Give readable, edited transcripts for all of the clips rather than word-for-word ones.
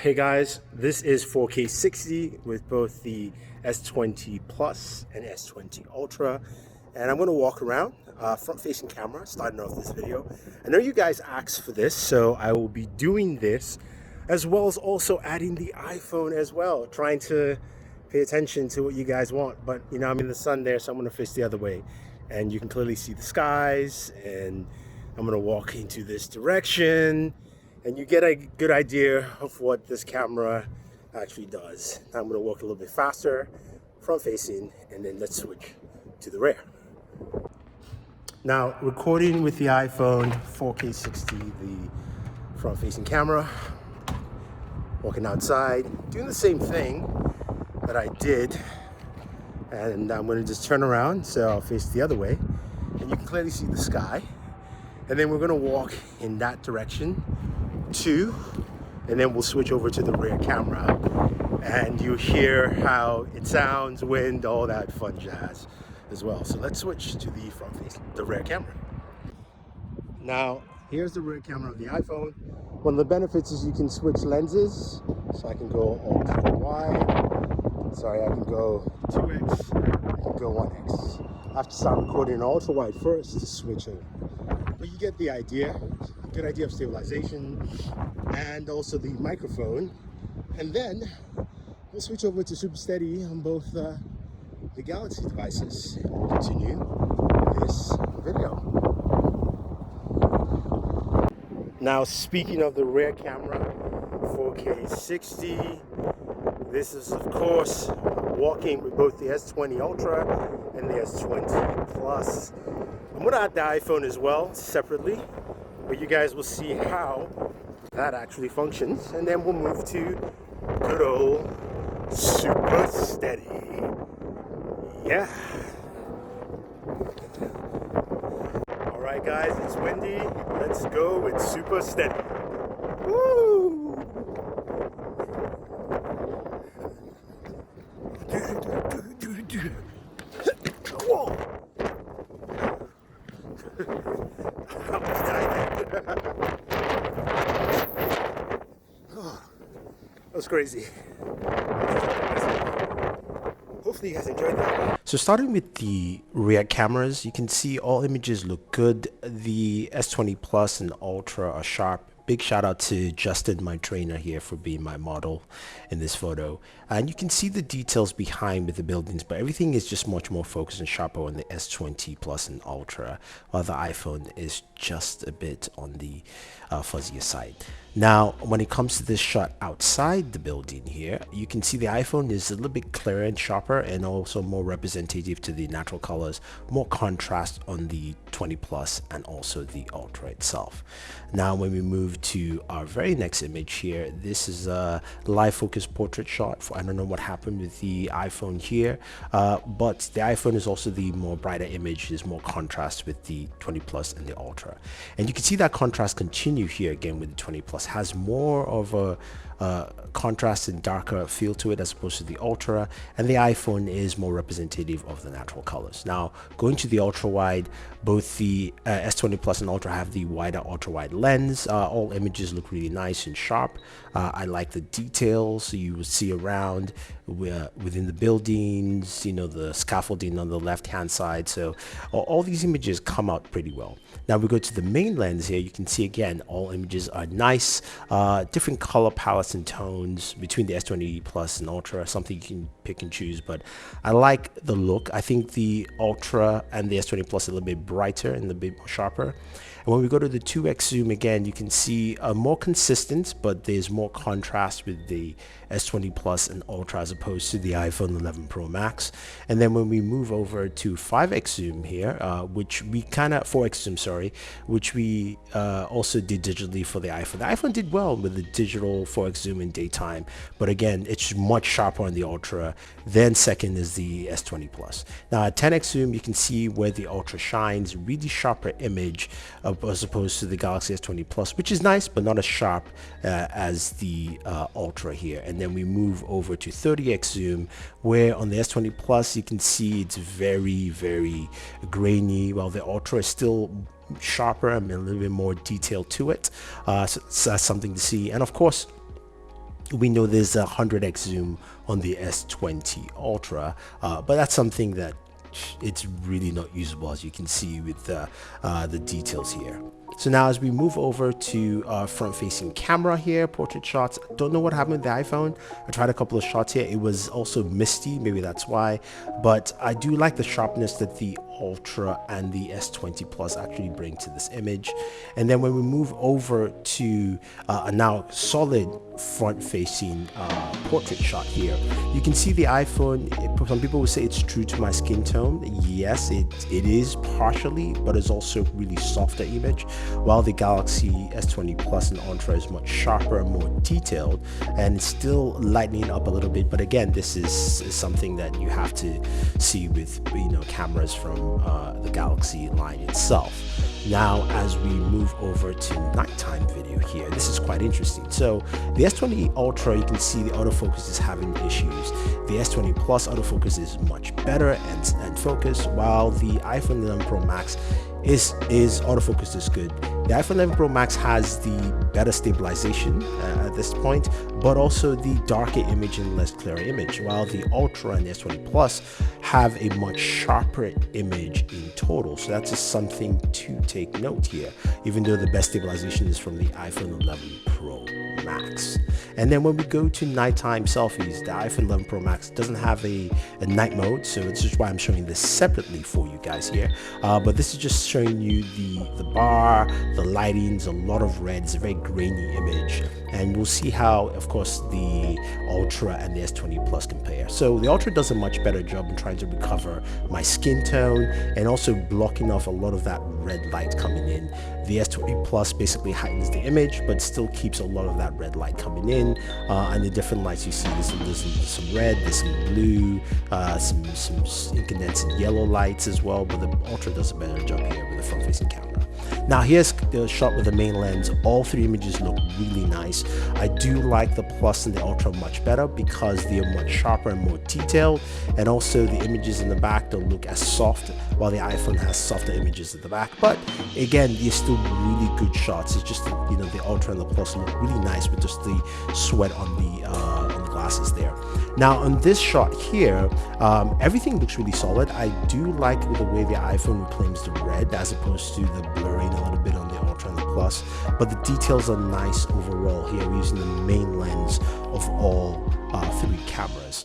Hey guys, this is 4K 60 with both the S20 Plus and S20 Ultra, and I'm going to walk around front-facing camera starting off this video. I know you guys asked for this, so I will be doing this as well as also adding the iPhone as well, trying to pay attention to what you guys want. But you know, I'm in the sun there, so I'm going to face the other way, and you can clearly see the skies, and I'm going to walk into this direction and you get a good idea of what this camera actually does. Now I'm going to walk a little bit faster, front facing, and then let's switch to the rear. Now, recording with the iPhone 4K 60, the front facing camera, walking outside, doing the same thing that I did, and I'm going to just turn around so I'll face the other way, and you can clearly see the sky, and then we're going to walk in that direction too, and then we'll switch over to the rear camera and you hear how it sounds, wind, all that fun jazz as well. So let's switch to the front face, the rear camera. Now here's the rear camera of the iPhone. One of the benefits is you can switch lenses, so I can go ultra wide, sorry, I can go 2x, I can go 1x. I have to start recording ultra wide first to switch over, but you get the idea. Good idea of stabilization and also the microphone, and then we'll switch over to super steady on both the Galaxy devices and we'll continue this video. Now, speaking of the rear camera, 4K 60, this is of course walking with both the S20 Ultra and the S20 Plus. I'm going to add the iPhone as well separately, but you guys will see how that actually functions, and then we'll move to good old super steady. Yeah. All right guys, it's windy, let's go with super steady. Woo! Whoa. That was crazy. Hopefully you guys enjoyed that. So starting with the rear cameras, you can see all images look good. The S20 Plus and Ultra are sharp. Big shout out to Justin, my trainer here, for being my model in this photo. And you can see the details behind with the buildings, but everything is just much more focused and sharper on the S20 Plus and Ultra, while the iPhone is just a bit on the fuzzier side. Now, when it comes to this shot outside the building here, you can see the iPhone is a little bit clearer and sharper and also more representative to the natural colors, more contrast on the 20 Plus and also the Ultra itself. Now, when we move to our very next image here, this is a live focus portrait shot. I don't know what happened with the iPhone here, but the iPhone is also the more brighter image. There's more contrast with the 20 Plus and the Ultra. And you can see that contrast continue here again with the 20 Plus. Has more of a contrast and darker feel to it as opposed to the Ultra, and the iPhone is more representative of the natural colors. Now, going to the ultra wide, both the S20 Plus and Ultra have the wider ultra wide lens. All images look really nice and sharp. I like the details you will see around within the buildings, you know, the scaffolding on the left hand side. So all these images come out pretty well. Now we go to the main lens here. You can see again all images are nice, different color palettes and tones between the S20 Plus and Ultra, something you can pick and choose, but I like the look. I think the Ultra and the S20 Plus are a little bit brighter and a bit more sharper. And when we go to the 2x zoom again, you can see more consistent, but there's more contrast with the S20 Plus and Ultra as opposed to the iPhone 11 Pro Max. And then when we move over to 5x zoom here, which we kind of 4x zoom, sorry, which we also did digitally for the iPhone. The iPhone did well with the digital 4x zoom in daytime, but again, it's much sharper on the Ultra. Then second is the S20 Plus. Now at 10x zoom, you can see where the Ultra shines, really sharper image as opposed to the Galaxy S20 Plus, which is nice, but not as sharp as the Ultra here. And then we move over to 30x zoom, where on the S20 Plus, you can see it's very, very grainy, while the Ultra is still sharper and a little bit more detail to it. So that's something to see. And of course, We know there's a 100x zoom on the S20 Ultra, but that's something that it's really not usable, as you can see with the details here. So now as we move over to front-facing camera here, portrait shots, don't know what happened with the iPhone. I tried a couple of shots here. It was also misty, maybe that's why, but I do like the sharpness that the Ultra and the S20 Plus actually bring to this image. And then when we move over to a now solid front-facing portrait shot here, you can see the iPhone. Some people would say it's true to my skin tone. Yes, it is partially, but it's also really softer image, while the Galaxy S20 Plus and Ultra is much sharper and more detailed, and still lightening up a little bit. But again, this is something that you have to see with cameras from the Galaxy line itself. Now, as we move over to nighttime video here, this is quite interesting. So the S20 Ultra, you can see the autofocus is having issues. The S20 Plus autofocus is much better and focus, while the iPhone 11 Pro Max is autofocus is good. The iPhone 11 Pro Max has the better stabilization at this point, but also the darker image and less clear image, while the Ultra and the S20 Plus have a much sharper image in total. So that's just something to take note here, even though the best stabilization is from the iPhone 11 Pro Max. And then when we go to nighttime selfies, the iPhone 11 Pro Max doesn't have a night mode, so it's just why I'm showing this separately for you guys here. But this is just showing you the bar, the lighting's a lot of red, it's a very grainy image, and we'll see how, of course, the Ultra and the S20 Plus compare. So the Ultra does a much better job in trying to recover my skin tone and also blocking off a lot of that red light coming in. The S20 Plus basically heightens the image, but still keeps a lot of that red light coming in, and the different lights you see, there's some red, there's some blue, some incandescent yellow lights as well, but the Ultra does a better job here with the front-facing camera. Now here's the shot with the main lens. All three images look really nice. I do like the Plus and the Ultra much better because they are much sharper and more detailed, and also the images in the back don't look as soft, while the iPhone has softer images at the back. But again, they're still really good shots. It's just that, the Ultra and the Plus look really nice with just the sweat on the glasses there. Now on this shot here, everything looks really solid. I do like the way the iPhone reclaims the red as opposed to the blurring a little bit on the Ultra and the Plus, but the details are nice overall here. We're using the main lens of all three cameras.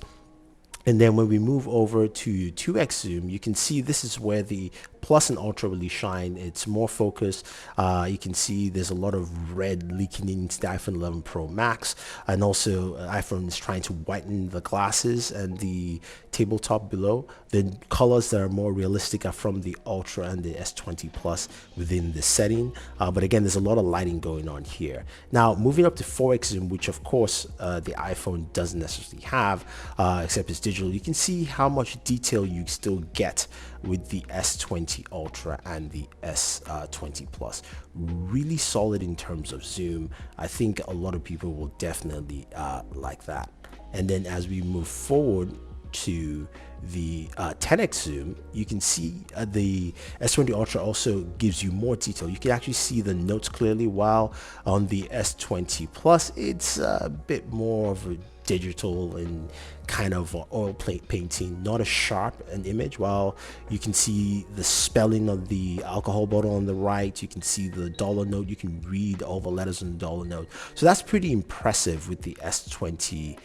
And then when we move over to 2x zoom, you can see this is where the Plus and Ultra really shine. It's more focused. You can see there's a lot of red leaking into the iPhone 11 Pro Max, and also iPhone is trying to whiten the glasses and the tabletop below. The colors that are more realistic are from the Ultra and the S20 Plus within the setting, but again, there's a lot of lighting going on here. Now moving up to 4x zoom, which of course the iPhone doesn't necessarily have, except it's digital, you can see how much detail you still get with the S20 Ultra and the S20 Plus. Really solid in terms of zoom. I think a lot of people will definitely like that. And then as we move forward to the 10x zoom, you can see the S20 Ultra also gives you more detail. You can actually see the notes clearly, while on the S20 Plus it's a bit more of a digital and kind of oil plate painting, not as sharp an image. While you can see the spelling of the alcohol bottle on the right, you can see the dollar note, you can read all the letters on the dollar note. So that's pretty impressive with the S20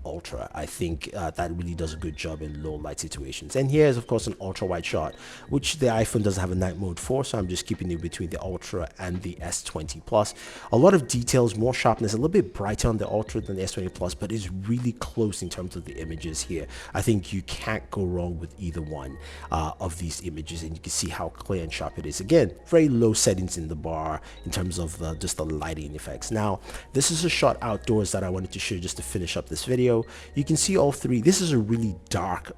Ultra. I think that really does a good job in low light situations. And here is of course an ultra wide shot, which the iPhone doesn't have a night mode for, so I'm just keeping it between the Ultra and the S20 Plus. A lot of details, more sharpness, a little bit brighter on the Ultra than the S20 Plus, but it's really close in terms of the images here. I think you can't go wrong with either one of these images, and you can see how clear and sharp it is. Again, very low settings in the bar in terms of just the lighting effects. Now this is a shot outdoors that I wanted to show just to finish up this video. You can see all three. This is a really dark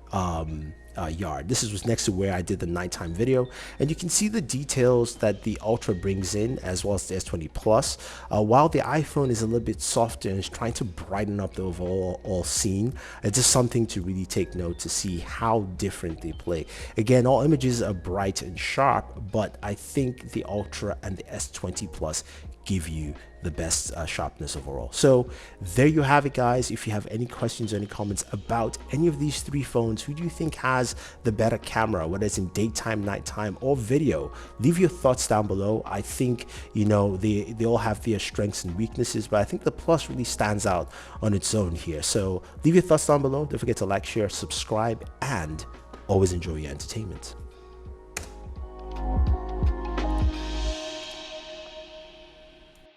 yard. This was next to where I did the nighttime video, and you can see the details that the Ultra brings in as well as the S20 Plus, while the iPhone is a little bit softer and is trying to brighten up the overall scene. It's just something to really take note to see how different they play. Again, all images are bright and sharp, but I think the Ultra and the S20 Plus give you the best sharpness overall. So there you have it, guys. If you have any questions or any comments about any of these three phones, who do you think has the better camera, whether it's in daytime, nighttime, or video, leave your thoughts down below. I think, you know, they all have their strengths and weaknesses, but I think the Plus really stands out on its own here. So leave your thoughts down below. Don't forget to like, share, subscribe, and always enjoy your entertainment.